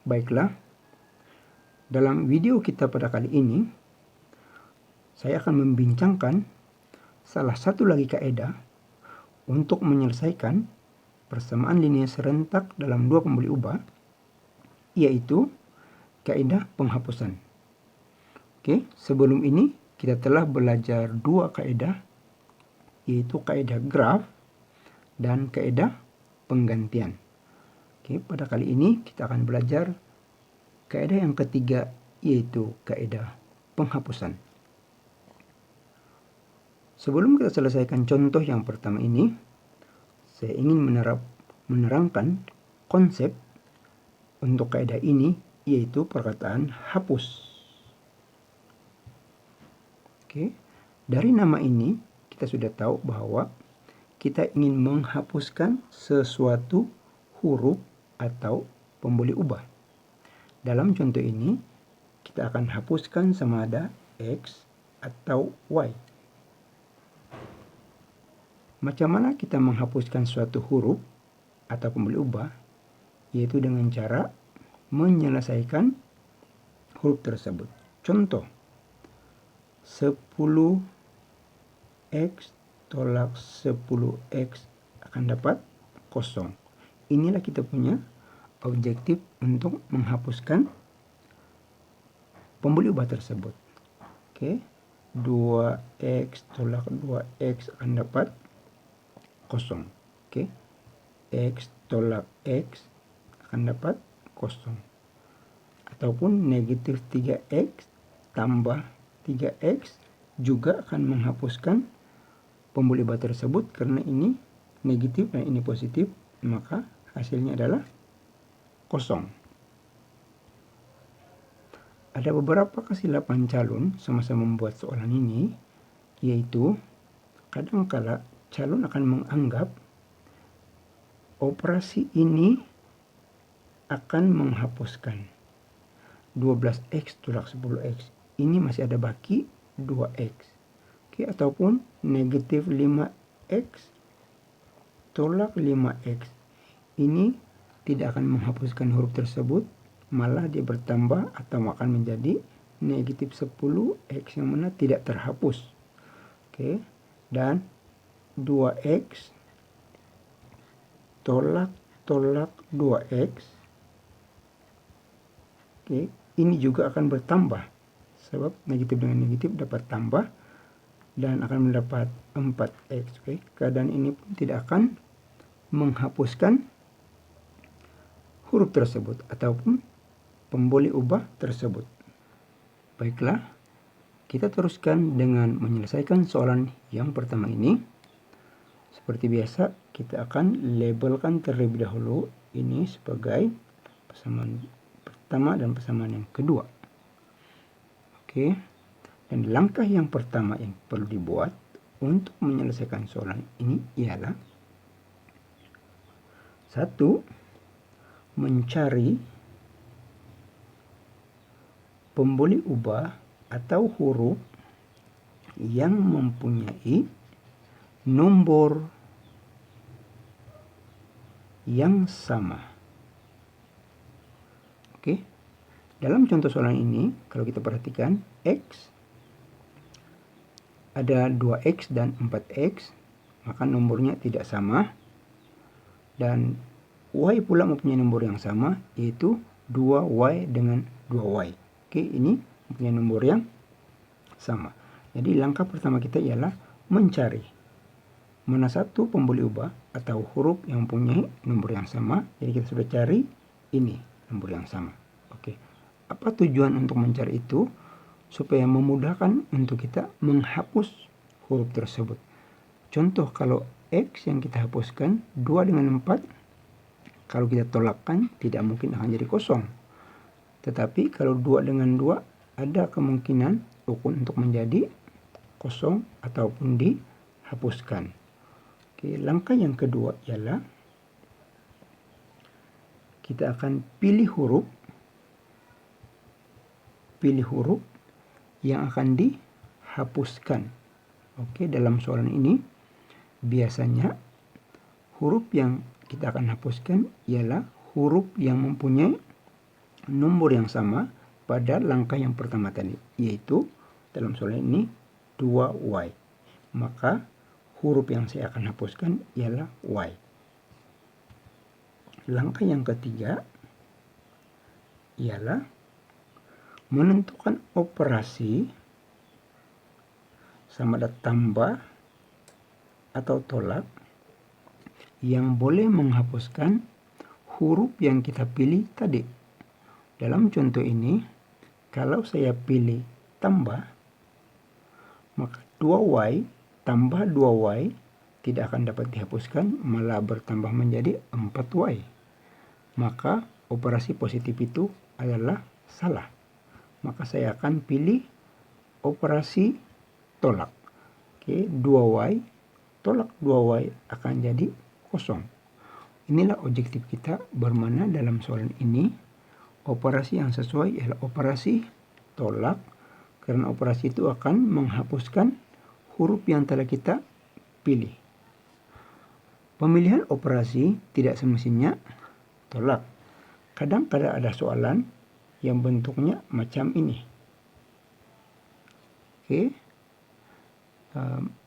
Baiklah, dalam video kita pada kali ini, saya akan membincangkan salah satu lagi kaidah untuk menyelesaikan persamaan linear serentak dalam dua pembuli ubah, yaitu kaidah penghapusan. Oke, sebelum ini kita telah belajar dua kaidah, yaitu kaidah graf dan kaidah penggantian. Oke, pada kali ini kita akan belajar kaidah yang ketiga, yaitu kaidah penghapusan. Sebelum kita selesaikan contoh yang pertama ini, saya ingin menerangkan konsep untuk kaidah ini, yaitu perkataan hapus. Oke, dari nama ini kita sudah tahu bahwa kita ingin menghapuskan sesuatu huruf atau pembuli ubah. Dalam contoh ini, kita akan hapuskan sama ada X atau Y. Macam mana kita menghapuskan suatu huruf atau pembuli ubah? Yaitu dengan cara menyelesaikan huruf tersebut. Contoh, 10X tolak 10X akan dapat 0. Inilah kita punya objektif untuk menghapuskan pembuli ubah tersebut. Oke, 2X tolak 2X akan dapat 0. Oke, X tolak X akan dapat 0. Ataupun negatif 3X tambah 3X juga akan menghapuskan pembuli ubah tersebut, karena ini negatif dan ini positif, maka hasilnya adalah 0. Ada beberapa kesilapan calon semasa membuat soalan ini, yaitu kadangkala calon akan menganggap operasi ini akan menghapuskan 12X tolak 10X. Ini masih ada baki 2X. Oke, ataupun negatif 5X tolak 5X. Ini tidak akan menghapuskan huruf tersebut, malah dia bertambah atau akan menjadi negatif 10X yang mana tidak terhapus. Oke, dan 2X tolak 2X. Oke, ini juga akan bertambah, sebab negatif dengan negatif dapat tambah dan akan mendapat 4X. Oke, keadaan ini pun tidak akan menghapuskan huruf tersebut ataupun pembuli ubah tersebut. Baiklah, kita teruskan dengan menyelesaikan soalan yang pertama ini. Seperti biasa, kita akan labelkan terlebih dahulu ini sebagai persamaan pertama dan persamaan yang kedua. Oke, dan langkah yang pertama yang perlu dibuat untuk menyelesaikan soalan ini ialah 1. Mencari pembuli ubah atau huruf yang mempunyai nomor yang sama. Oke, dalam contoh soalan ini, kalau kita perhatikan, X ada 2X dan 4X, maka nomornya tidak sama. Dan Y pula mempunyai nomor yang sama, yaitu 2Y dengan 2Y. Oke, ini mempunyai nomor yang sama. Jadi langkah pertama kita ialah mencari mana satu pembuli ubah atau huruf yang mempunyai nomor yang sama. Jadi kita sudah cari ini nomor yang sama. Oke, apa tujuan untuk mencari itu? Supaya memudahkan untuk kita menghapus huruf tersebut. Contoh, kalau X yang kita hapuskan 2 dengan 4, kalau kita tolakkan tidak mungkin akan jadi 0. Tetapi kalau 2 dengan 2 ada kemungkinan rukun untuk menjadi 0 ataupun dihapuskan. Oke, langkah yang kedua ialah kita akan pilih huruf yang akan dihapuskan. Oke, dalam soalan ini biasanya huruf yang kita akan hapuskan ialah huruf yang mempunyai nomor yang sama pada langkah yang pertama tadi, yaitu dalam soal ini 2y. Maka huruf yang saya akan hapuskan ialah y. Langkah yang ketiga ialah menentukan operasi sama ada tambah atau tolak yang boleh menghapuskan huruf yang kita pilih tadi. Dalam contoh ini, kalau saya pilih tambah, maka 2y tambah 2y tidak akan dapat dihapuskan, malah bertambah menjadi 4y. Maka operasi positif itu adalah salah. Maka saya akan pilih operasi tolak. Oke, 2y tolak 2y akan jadi kosong. Inilah objektif kita, bermana dalam soalan ini operasi yang sesuai ialah operasi tolak, karena operasi itu akan menghapuskan huruf yang telah kita pilih. Pemilihan operasi tidak semestinya tolak. Kadang-kadang ada soalan yang bentuknya macam ini. Oke.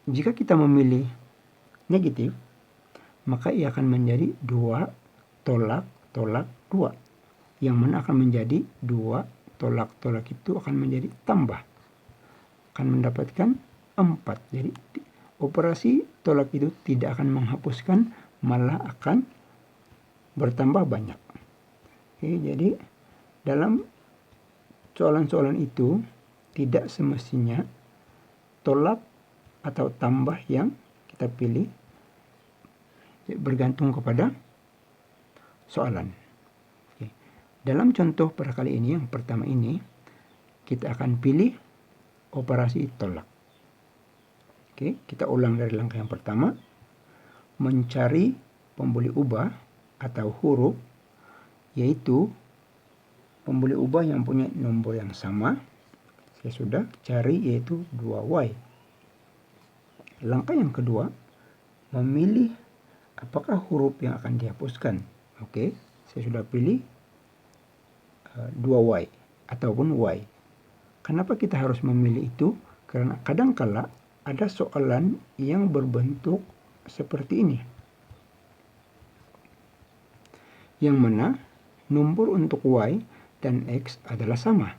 Jika kita memilih negatif, maka ia akan menjadi 2 tolak 2. Yang mana akan menjadi 2 tolak itu akan menjadi tambah. Akan mendapatkan 4. Jadi operasi tolak itu tidak akan menghapuskan, malah akan bertambah banyak. Oke, jadi dalam soalan-soalan itu tidak semestinya tolak atau tambah yang kita pilih, bergantung kepada soalan. Oke. Dalam contoh pada kali ini, yang pertama ini, kita akan pilih operasi tolak. Oke, kita ulang dari langkah yang pertama. Mencari pembuli ubah atau huruf, yaitu pembuli ubah yang punya nomor yang sama. Saya sudah cari, yaitu 2y. Langkah yang kedua, memilih apakah huruf yang akan dihapuskan. Oke, saya sudah pilih 2y ataupun y. Kenapa kita harus memilih itu? Karena kadangkala ada soalan yang berbentuk seperti ini, yang mana nomor untuk y dan x adalah sama.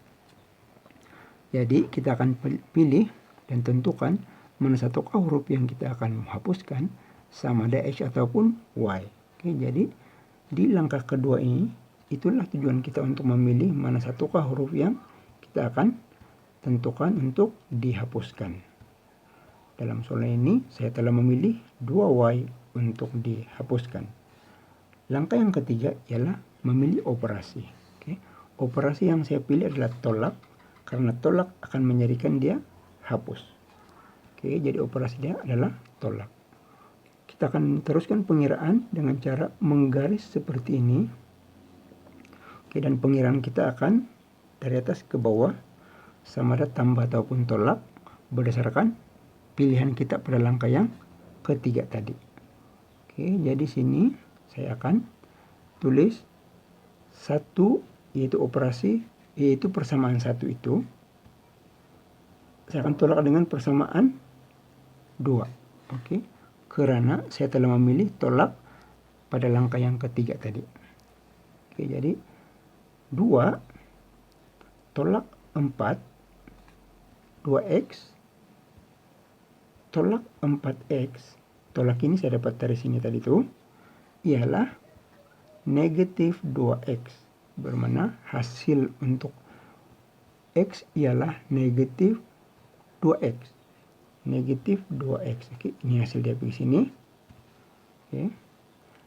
Jadi kita akan pilih dan tentukan mana satukah huruf yang kita akan hapuskan, sama ada x ataupun y. Oke, jadi di langkah kedua ini, itulah tujuan kita untuk memilih mana satukah huruf yang kita akan tentukan untuk dihapuskan. Dalam soal ini saya telah memilih 2y untuk dihapuskan. Langkah yang ketiga ialah memilih operasi. Oke. Operasi yang saya pilih adalah tolak, karena tolak akan menjadikan dia hapus. Oke, jadi operasi dia adalah tolak. Kita akan teruskan pengiraan dengan cara menggaris seperti ini. Oke, dan pengiraan kita akan dari atas ke bawah, sama ada tambah ataupun tolak berdasarkan pilihan kita pada langkah yang ketiga tadi. Oke, jadi sini saya akan tulis 1, yaitu operasi, yaitu persamaan 1 itu. Saya akan tolak dengan persamaan 2. Oke, karena saya telah memilih tolak pada langkah yang ketiga tadi. Oke, jadi 2 tolak 4, 2x tolak 4x. Tolak ini saya dapat dari sini tadi tuh, ialah negatif 2x. Bermana hasil untuk x ialah negatif 2x. Negatif 2x. Oke, ini hasil dia di sini. Oke.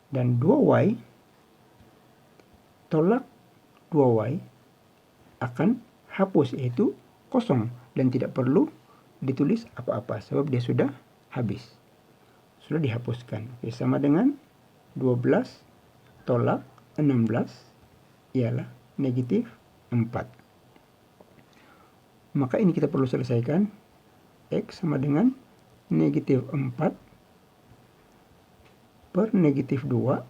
Dan 2y tolak 2y akan hapus, yaitu kosong, dan tidak perlu ditulis apa-apa sebab dia sudah habis. Sudah dihapuskan. Oke, sama dengan 12 tolak 16 ialah negatif 4. Maka ini kita perlu selesaikan. X sama dengan negatif 4 per negatif 2.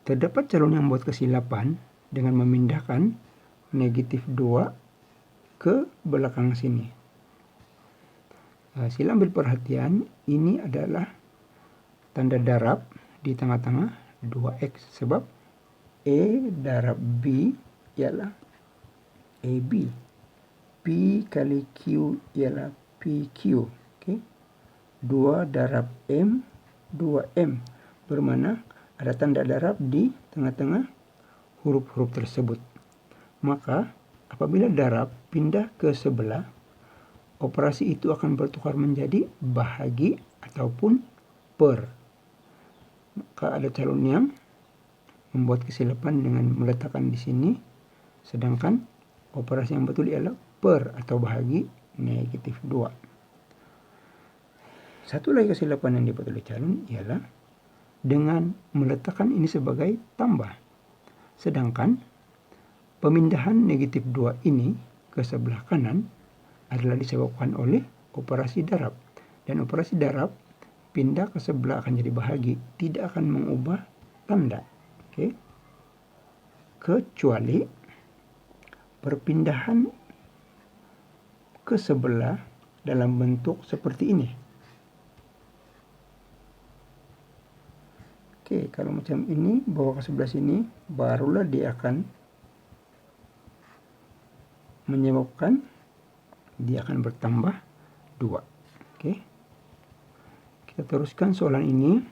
Terdapat calon yang membuat kesilapan dengan memindahkan negatif 2 ke belakang sini. Sila ambil perhatian, ini adalah tanda darab di tengah-tengah 2x, sebab E darab B ialah AB. P kali Q ialah PQ. Okay? 2 darab M, 2M. Bermana ada tanda darab di tengah-tengah huruf-huruf tersebut. Maka apabila darab pindah ke sebelah, operasi itu akan bertukar menjadi bahagi ataupun per. Maka ada calon yang membuat kesilapan dengan meletakkan di sini, sedangkan operasi yang betul ialah per atau bahagi negatif 2. Satu lagi kesilapan yang dibuat oleh calon ialah dengan meletakkan ini sebagai tambah. Sedangkan pemindahan negatif 2 ini ke sebelah kanan adalah disebabkan oleh operasi darab. Dan operasi darab pindah ke sebelah akan jadi bahagi, tidak akan mengubah tanda. Okay. Kecuali perpindahan ke sebelah dalam bentuk seperti ini. Oke, kalau macam ini bawa ke sebelah sini, barulah dia akan menyebabkan dia akan bertambah 2. Oke. Kita teruskan soalan ini.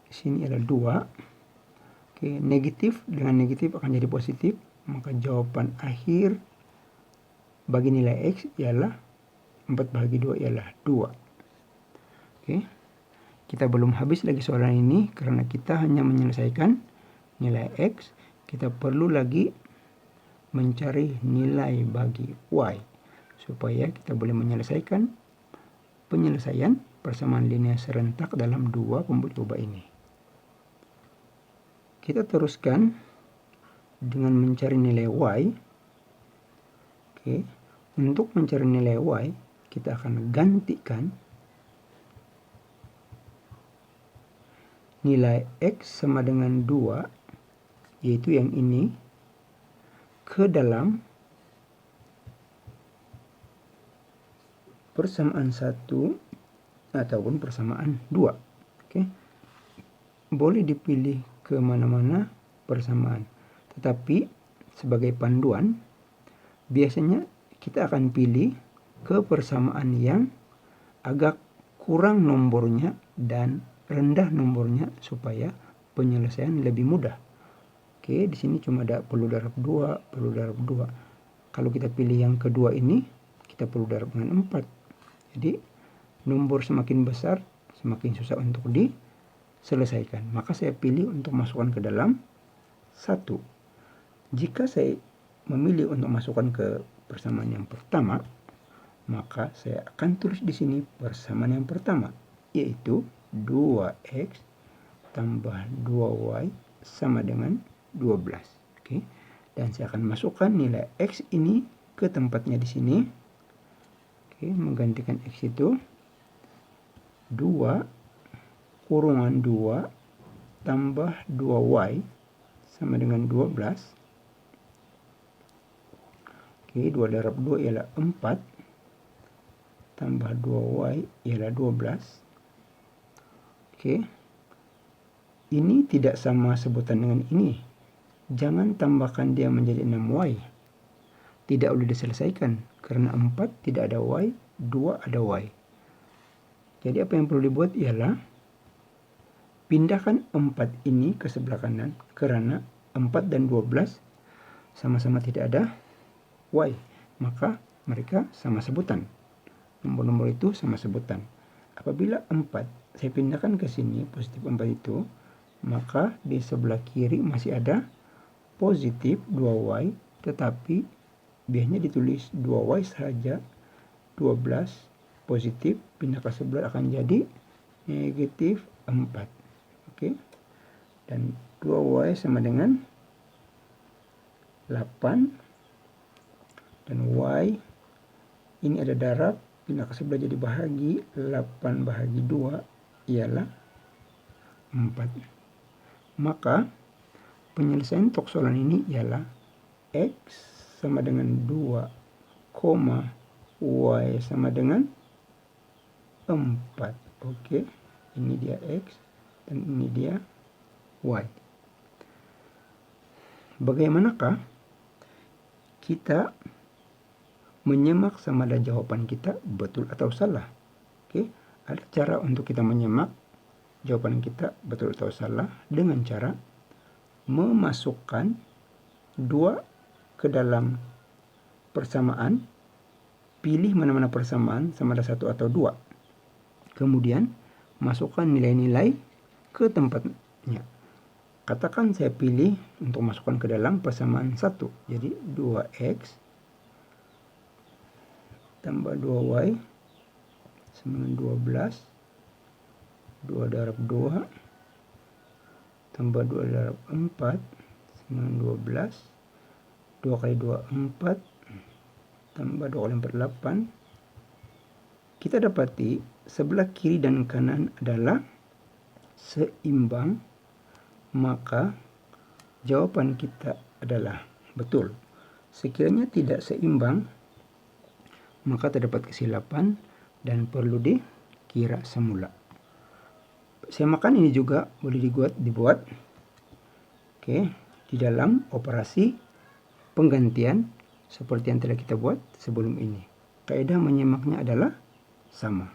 Sini adalah 2. Oke, negatif dengan negatif akan jadi positif, maka jawaban akhir bagi nilai X ialah 4 bahagi 2 ialah 2. Oke. Kita belum habis lagi soalan ini karena kita hanya menyelesaikan nilai X. Kita perlu lagi mencari nilai bagi Y supaya kita boleh menyelesaikan penyelesaian persamaan linear serentak dalam dua pembuat ubah ini. Kita teruskan dengan mencari nilai Y. Oke, untuk mencari nilai Y, kita akan gantikan nilai X sama dengan 2, yaitu yang ini, ke dalam persamaan 1 ataupun persamaan 2. Oke. Boleh dipilih ke mana-mana persamaan. Tetapi sebagai panduan, biasanya kita akan pilih ke persamaan yang agak kurang nomornya dan rendah nomornya supaya penyelesaian lebih mudah. Oke, di sini cuma ada perlu darab 2, perlu darab 2. Kalau kita pilih yang kedua ini, kita perlu darab dengan 4. Jadi, nomor semakin besar, semakin susah untuk diselesaikan. Maka saya pilih untuk masukkan ke dalam 1. Jika saya memilih untuk masukkan ke persamaan yang pertama, maka saya akan tulis di sini persamaan yang pertama, yaitu 2x tambah 2y sama dengan 12. Oke. Dan saya akan masukkan nilai X ini ke tempatnya di sini. Oke, menggantikan X itu 2 kurungan 2 tambah 2y sama dengan 12. Oke, 2 darab 2 ialah 4 tambah 2y ialah 12. Oke. Ini tidak sama sebutan dengan ini. Jangan tambahkan dia menjadi 6y. Tidak boleh diselesaikan karena 4 tidak ada y, 2 ada y. Jadi apa yang perlu dibuat ialah pindahkan 4 ini ke sebelah kanan karena 4 dan 12 sama-sama tidak ada y. Maka mereka sama sebutan. Nomor-nomor itu sama sebutan. Apabila 4 saya pindahkan ke sini, positif 4 itu, maka di sebelah kiri masih ada positif 2y, tetapi biasanya ditulis 2y saja. 12 positif pindah ke sebelah akan jadi negatif 4. Oke. Dan 2y sama dengan 8. Dan y ini ada darab, pindah ke sebelah jadi bahagi. 8 bahagi 2 ialah 4. Maka penyelesaian untuk soalan ini ialah X sama dengan 2, Y sama dengan 4. Oke, ini dia X dan ini dia Y. Bagaimanakah kita menyimak sama ada jawaban kita betul atau salah? Oke, ada cara untuk kita menyimak jawaban kita betul atau salah dengan cara memasukkan 2 ke dalam persamaan, pilih mana-mana persamaan sama ada 1 atau 2. Kemudian masukkan nilai-nilai ke tempatnya. Katakan saya pilih untuk masukkan ke dalam persamaan 1. Jadi 2X tambah 2Y sama dengan 12. 2 darab 2 tambah 2 darab 4 sama dengan 12. 2 kali 2, 4. Tambah 2 kali 4, 8. Kita dapati sebelah kiri dan kanan adalah seimbang. Maka jawaban kita adalah betul. Sekiranya tidak seimbang, maka terdapat kesilapan dan perlu dikira semula. Semakan ini juga boleh dibuat di dalam operasi penggantian seperti yang telah kita buat sebelum ini. Kaidah menyimaknya adalah sama,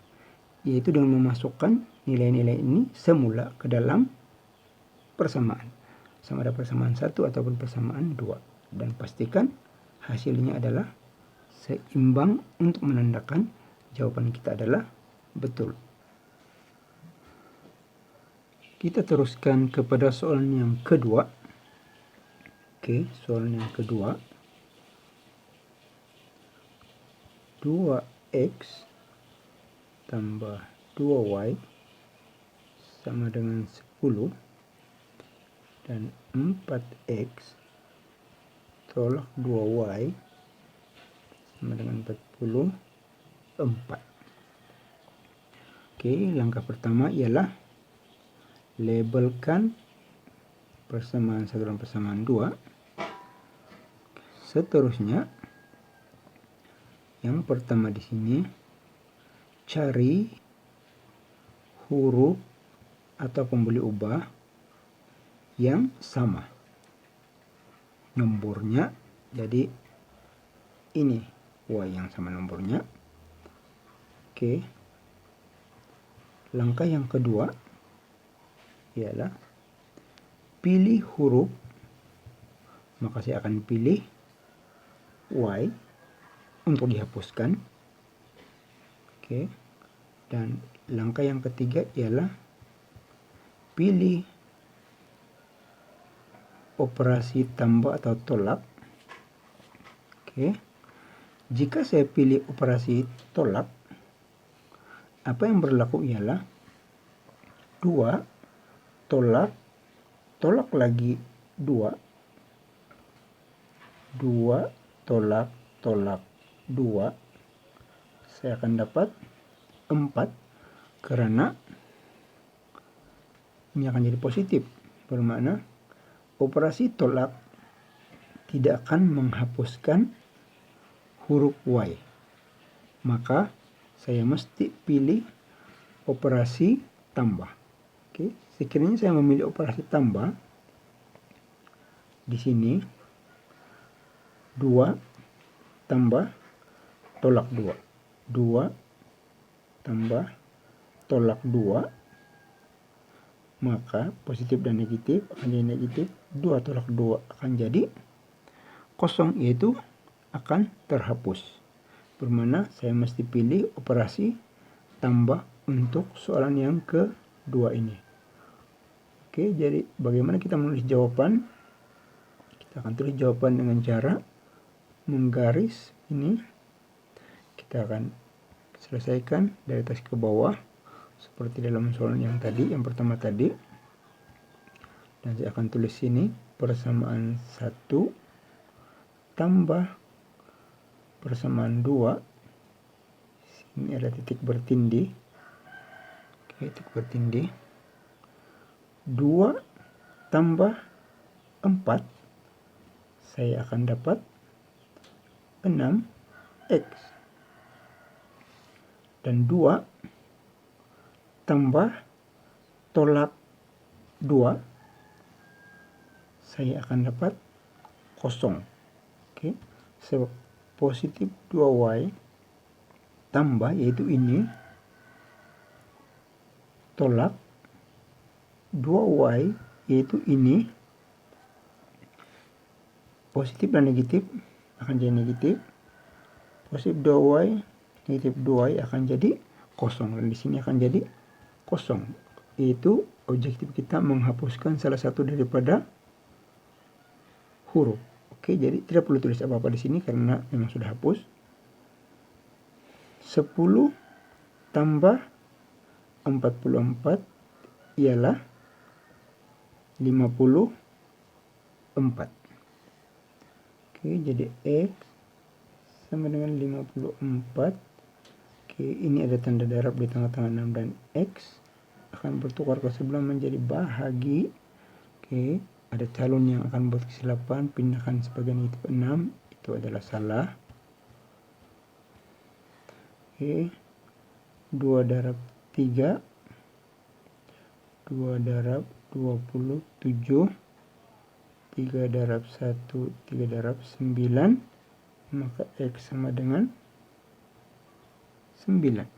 yaitu dengan memasukkan nilai-nilai ini semula ke dalam persamaan, sama ada persamaan 1 ataupun persamaan 2, dan pastikan hasilnya adalah seimbang untuk menandakan jawaban kita adalah betul. Kita teruskan kepada soalan yang kedua. Soalan yang kedua. 2X tambah 2Y sama dengan 10. Dan 4X tolak 2Y sama dengan 44. Langkah pertama ialah labelkan persamaan 1 dan persamaan 2. Seterusnya, yang pertama di sini cari huruf atau pembuli ubah yang sama nomornya. Jadi ini Y yang sama nomornya. Langkah yang kedua ialah pilih huruf. Maka saya akan pilih Y untuk dihapuskan. Dan langkah yang ketiga ialah pilih operasi tambah atau tolak. Jika saya pilih operasi tolak, apa yang berlaku ialah 2 tolak lagi 2 tolak 2, saya akan dapat 4, karena ini akan jadi positif, bermakna operasi tolak tidak akan menghapuskan huruf Y. Maka saya mesti pilih operasi tambah. Sekiranya saya memilih operasi tambah, di sini 2 tambah tolak 2. 2 tambah tolak 2. Maka positif dan negatif akan jadi negatif. 2 tolak 2 akan jadi kosong, yaitu akan terhapus. Bermana saya mesti pilih operasi tambah untuk soalan yang kedua ini. Jadi bagaimana kita menulis jawaban? Kita akan tulis jawaban dengan cara menggaris ini. Kita akan selesaikan dari atas ke bawah seperti dalam soalan yang tadi, yang pertama tadi. Dan saya akan tulis sini persamaan 1 tambah persamaan 2. Sini ada titik bertindih. Titik bertindih. 2 tambah 4, saya akan dapat 6x. Dan 2 tambah tolak 2, saya akan dapat 0. Oke, sebab positif 2y tambah, yaitu ini, tolak 2y, yaitu ini, positif dan negatif akan jadi negatif. Positif 2y, negatif 2y akan jadi 0. Dan di sini akan jadi 0. Yaitu objektif kita menghapuskan salah satu daripada huruf. Oke, jadi tidak perlu tulis apa-apa di sini karena memang sudah hapus. 10 tambah 44 ialah 54. Oke, jadi X sama dengan 54. Oke, ini ada tanda darab di tengah-tengah 6 dan X akan bertukar ke sebelah menjadi bahagi. Oke, ada calon yang akan buat kesilapan, pindahkan sebagai negatif 6, itu adalah salah. Oke, 2 darab 3, 2 darab 27, 3 darab 1, 3 darab 9, maka X sama dengan 9.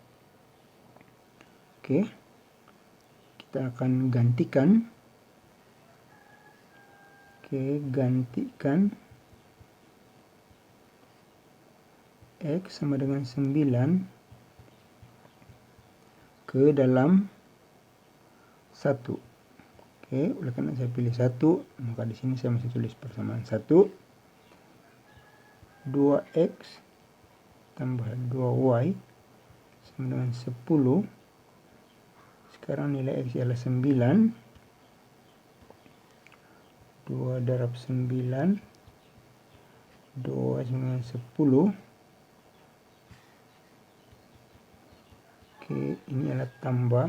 Oke, kita akan gantikan. Oke, gantikan X sama dengan 9 ke dalam 1. Oke, oleh karena saya pilih 1, maka di sini saya masih tulis persamaan 1. 2x tambah 2y sama dengan 10. Sekarang nilai x adalah 9. 2 darab 9, 2 sama dengan 10. Oke, ini adalah tambah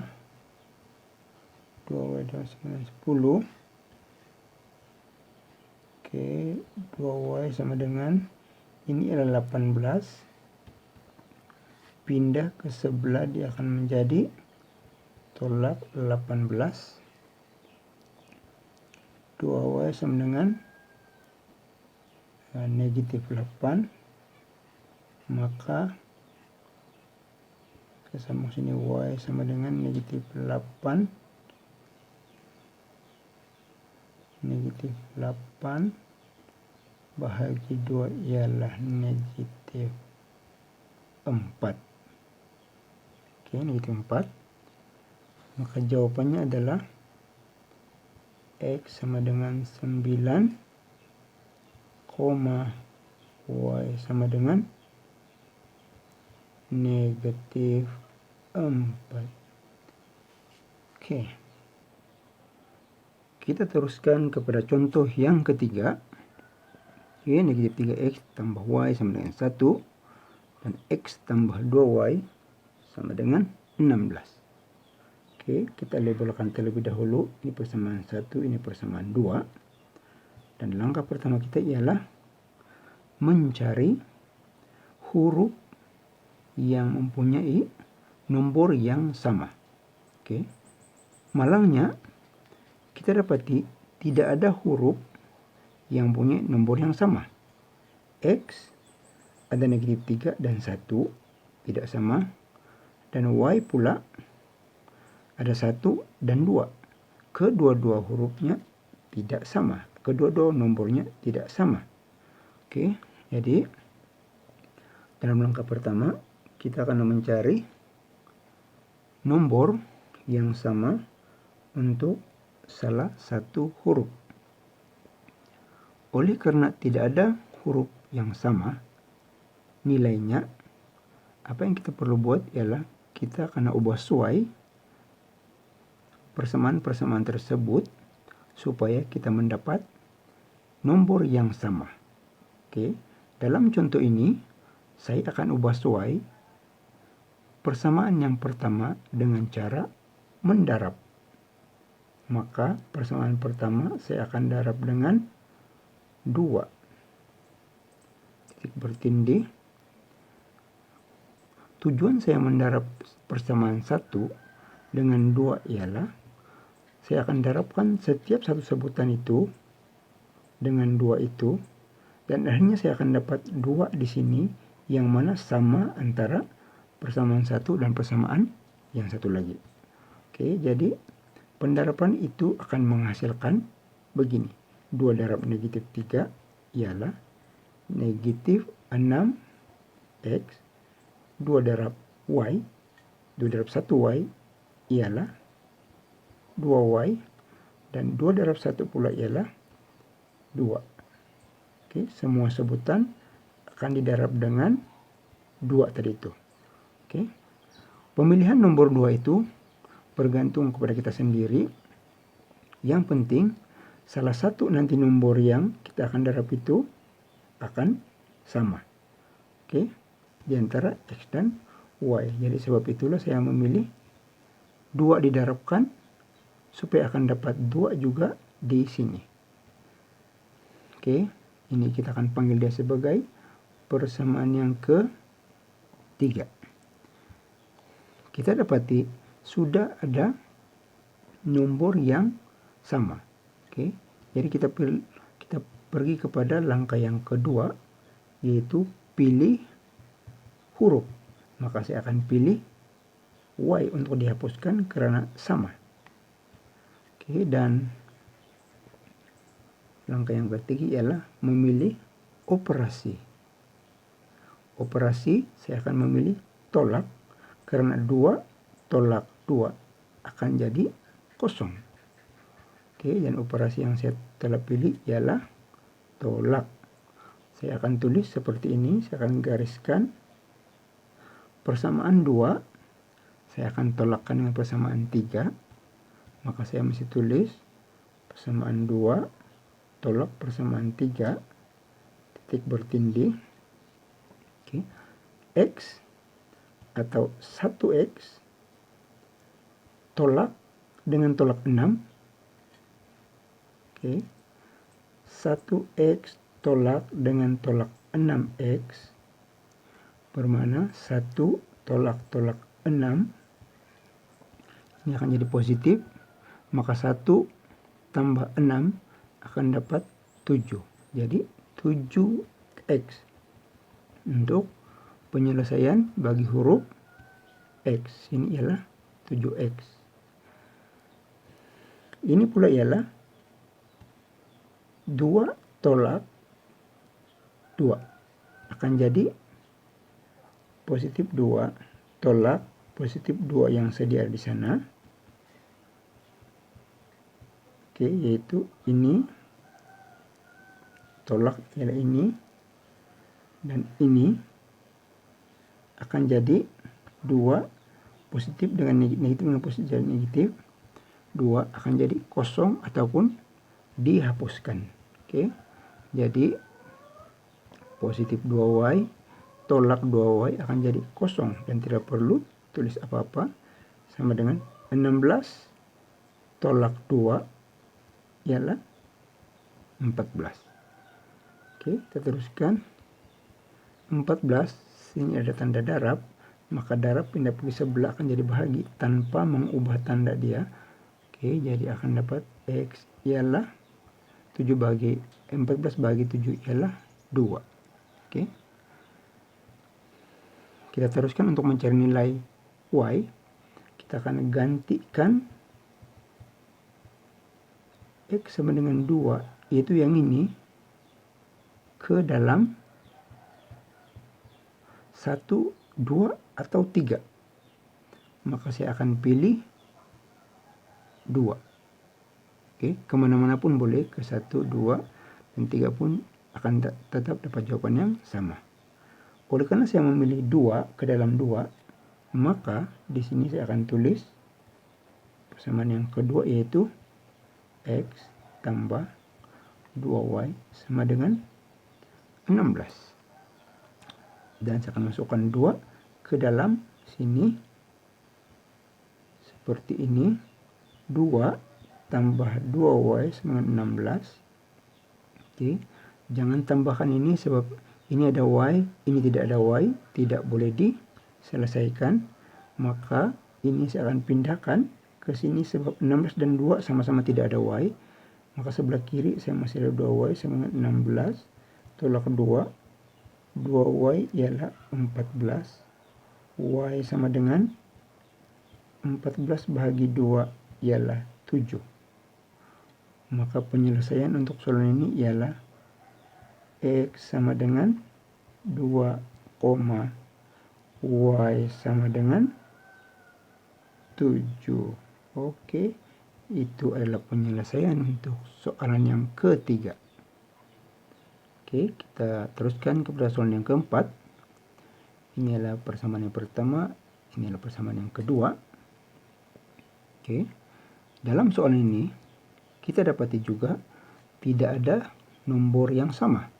2y sama dengan 10. Oke, 2y sama dengan, ini adalah 18. Pindah ke sebelah, dia akan menjadi tolak 18. 2y sama dengan negatif 8. Maka saya sambung sini, y sama dengan negatif 8. Negatif 8 bahagi 2 ialah negatif 4. Oke, negatif 4. Maka jawabannya adalah X sama dengan 9, Y sama dengan negatif 4. Oke. Kita teruskan kepada contoh yang ketiga. Oke, negatif 3x tambah y sama dengan 1. Dan x tambah 2y sama dengan 16. Oke, kita labelkan terlebih dahulu. Ini persamaan 1, ini persamaan 2. Dan langkah pertama kita ialah mencari huruf yang mempunyai nomor yang sama. Oke. Malangnya, kita dapati tidak ada huruf yang punya nomor yang sama. X ada negatif 3 dan 1, tidak sama. Dan Y pula ada 1 dan 2. Kedua-dua hurufnya tidak sama. Kedua-dua nomornya tidak sama. Oke, jadi dalam langkah pertama kita akan mencari nomor yang sama untuk salah satu huruf. Oleh karena tidak ada huruf yang sama nilainya, apa yang kita perlu buat ialah kita akan ubah suai persamaan-persamaan tersebut supaya kita mendapat nomor yang sama. Oke, dalam contoh ini saya akan ubah suai persamaan yang pertama dengan cara mendarab. maka persamaan pertama saya akan darab dengan 2. Titik bertindih. Tujuan saya mendarab persamaan 1 dengan 2 ialah saya akan darabkan setiap satu sebutan itu dengan 2 itu, dan akhirnya saya akan dapat 2 di sini yang mana sama antara persamaan 1 dan persamaan yang satu lagi. Oke, jadi pendaraban itu akan menghasilkan begini. 2 darab negatif 3 ialah negatif 6x. 2 darab y, 2 darab 1y ialah 2y. Dan 2 darab 1 pula ialah 2. Oke, semua sebutan akan didarab dengan 2 tadi itu. Oke. Pemilihan nomor 2 itu bergantung kepada kita sendiri. Yang penting salah satu nanti nomor yang kita akan darab itu akan sama. Oke, di antara x dan y. Jadi sebab itulah saya memilih 2 didarabkan supaya akan dapat 2 juga di sini. Oke, ini kita akan panggil dia sebagai persamaan yang ketiga. Kita dapati sudah ada nomor yang sama. Oke, jadi kita pergi kepada langkah yang kedua, yaitu pilih huruf. Maka saya akan pilih y untuk dihapuskan karena sama. Oke, dan langkah yang ketiga ialah memilih operasi. Operasi saya akan memilih tolak karena 2 tolak 2 akan jadi kosong. Oke, dan operasi yang saya telah pilih ialah tolak. Saya akan tulis seperti ini, saya akan gariskan persamaan 2, saya akan tolakkan dengan persamaan 3, maka saya mesti tulis persamaan 2 tolak persamaan 3, titik bertindih. Oke. X atau 1x tolak dengan tolak 6. Oke. 1x tolak dengan tolak 6x bermana 1 tolak 6 ini akan jadi positif, maka 1 tambah 6 akan dapat 7. Jadi 7x. Untuk penyelesaian bagi huruf x ini ialah 7x. Ini pula ialah 2 tolak 2 akan jadi positif 2 tolak positif 2 yang sedia di sana. Oke, yaitu ini tolak ialah ini, dan ini akan jadi 2 positif dengan negatif dengan positif dan negatif. 2 akan jadi kosong ataupun dihapuskan. Oke, jadi positif 2y tolak 2y akan jadi kosong dan tidak perlu tulis apa-apa, sama dengan 16 tolak 2 ialah 14. Oke, kita teruskan. 14 ini ada tanda darab, maka darab pindah ke sebelah akan jadi bahagi tanpa mengubah tanda dia. Oke, jadi akan dapat x ialah 14 bagi 7 ialah 2. Oke. Kita teruskan untuk mencari nilai y. Kita akan gantikan x sama dengan 2, yaitu yang ini, ke dalam 1, 2, atau 3. Maka saya akan pilih 2. Oke, kemana-mana pun boleh, ke 1, 2, dan 3 pun akan tetap dapat jawaban yang sama. Oleh karena saya memilih 2 ke dalam 2, maka di sini saya akan tulis persamaan yang kedua, yaitu x tambah 2y sama dengan 16. Dan saya akan masukkan 2 ke dalam sini seperti ini. 2 tambah 2y sama dengan 16. Oke, jangan tambahkan ini sebab ini ada y, ini tidak ada y, tidak boleh diselesaikan. Maka ini saya akan pindahkan ke sini sebab 16 dan 2 sama-sama tidak ada y. Maka sebelah kiri saya masih ada 2y sama dengan 16. Tolak 2. 2y ialah 14. Y sama dengan 14 bahagi 2 ialah 7. Maka penyelesaian untuk soal ini ialah X sama dengan 2, Y sama dengan 7. Oke, itu adalah penyelesaian untuk soalan yang ketiga. Oke, kita teruskan kepada soalan yang keempat. Ini adalah persamaan yang pertama, ini adalah persamaan yang kedua. Oke, dalam soal ini kita dapati juga tidak ada nomor yang sama.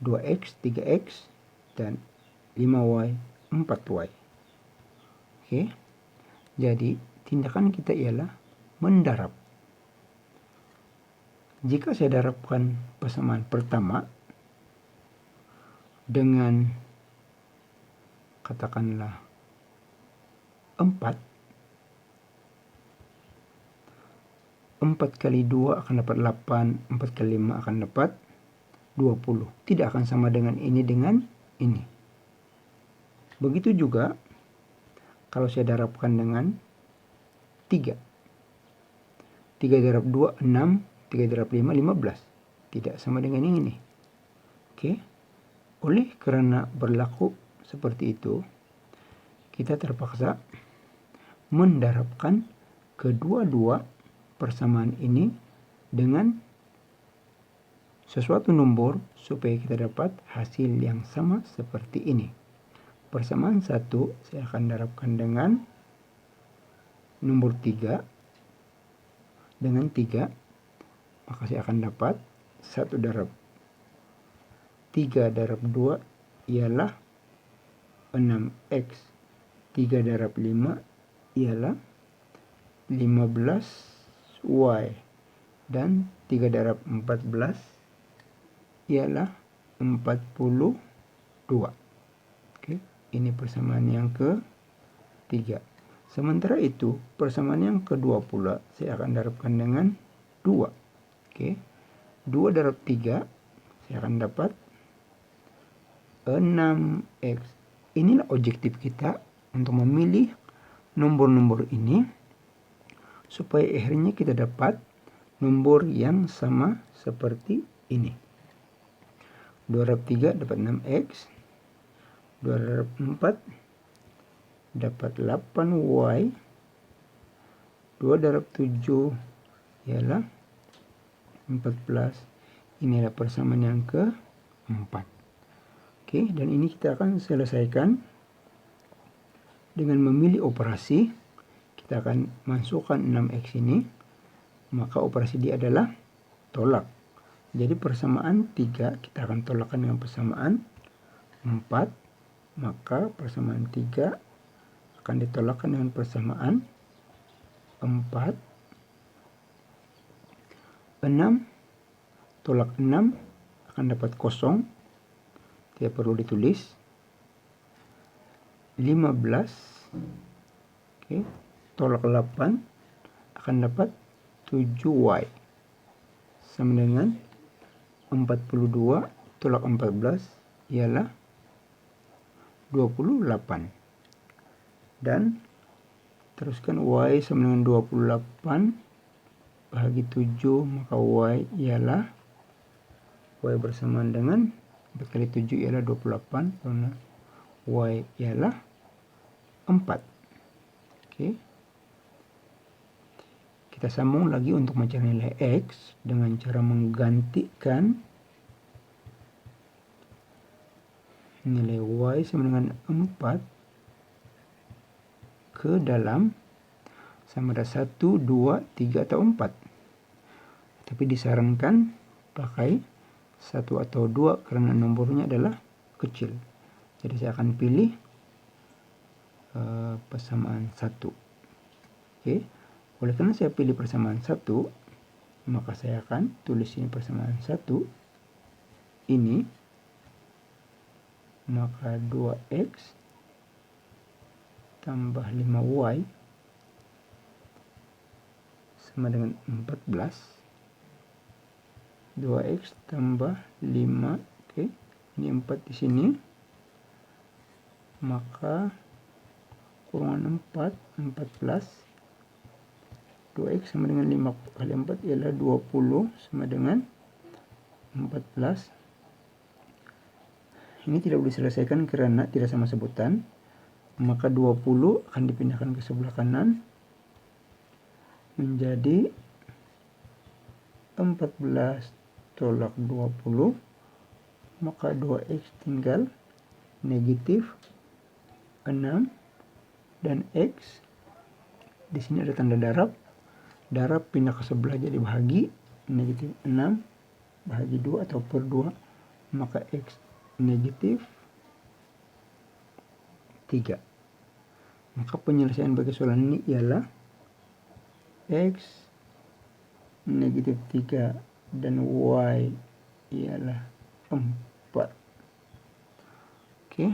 2x, 3x, dan 5y, 4y. Oke, jadi tindakan kita ialah mendarab. Jika saya darabkan persamaan pertama dengan katakanlah 4 kali 2 akan dapat 8, 4 kali 5 akan dapat 20. Tidak akan sama dengan ini dengan ini. Begitu juga kalau saya darabkan dengan 3. 3 darab 2, 6. 3 darab 5, 15. Tidak sama dengan yang ini. Oke. Oleh karena berlaku seperti itu, kita terpaksa mendarabkan kedua-dua persamaan ini dengan sesuatu nomor supaya kita dapat hasil yang sama seperti ini. Persamaan 1 saya akan darabkan dengan nomor 3. Dengan 3, maka saya akan dapat 1 darab 3 darab 2 ialah 6x. 3 darab 5 ialah 15y. Dan 3 darab 14 ialah 42. Oke, ini persamaan yang ketiga. Sementara itu, persamaan yang kedua pula saya akan darabkan dengan 2. Oke. 2 darab 3 saya akan dapat 6x. Inilah objektif kita untuk memilih nomor-nomor ini supaya akhirnya kita dapat nomor yang sama seperti ini. 2 darab 3 dapat 6x. 2 darab 4 dapat 8y. 2 darab 7 ialah 14. Inilah persamaan yang keempat. Oke, dan ini kita akan selesaikan dengan memilih operasi. Kita akan masukkan 6x ini, maka operasi dia adalah tolak. Jadi persamaan 3 kita akan tolakkan dengan persamaan 4, maka persamaan 3 akan ditolakkan dengan persamaan 4. 6 tolak 6 akan dapat kosong, tidak perlu ditulis. 15 oke, tolak 8 akan dapat 7y sama dengan 42 tolak 14 ialah 28. Dan teruskan y sama dengan 28 bahagi 7, maka y ialah y bersamaan dengan 4 kali 7 ialah 28, karena y ialah 4. Oke. Kita sambung lagi untuk mencari nilai x dengan cara menggantikan nilai y sama dengan 4 ke dalam sama ada 1, 2, 3, atau 4. Tapi disarankan pakai 1 atau 2 karena nomornya adalah kecil. Jadi saya akan pilih persamaan 1. Oke. Oleh karena saya pilih persamaan 1, maka saya akan tulis ini persamaan 1 ini, maka 2x tambah 5y sama dengan 14. 2x tambah 5, oke, ini 4 di sini, maka kurungan 4, 14. 2x sama dengan 5 kali 4 ialah 20 sama dengan 14. Ini tidak boleh diselesaikan karena tidak sama sebutan, maka 20 akan dipindahkan ke sebelah kanan menjadi 14 tolak 20, maka 2x tinggal negatif 6, dan x di sini ada tanda darab. Darab pindah ke sebelah jadi bahagi, negatif 6 bahagi 2 atau per 2, maka x negatif 3. Maka penyelesaian bagi soal ini ialah x negatif 3 dan y ialah 4. Oke.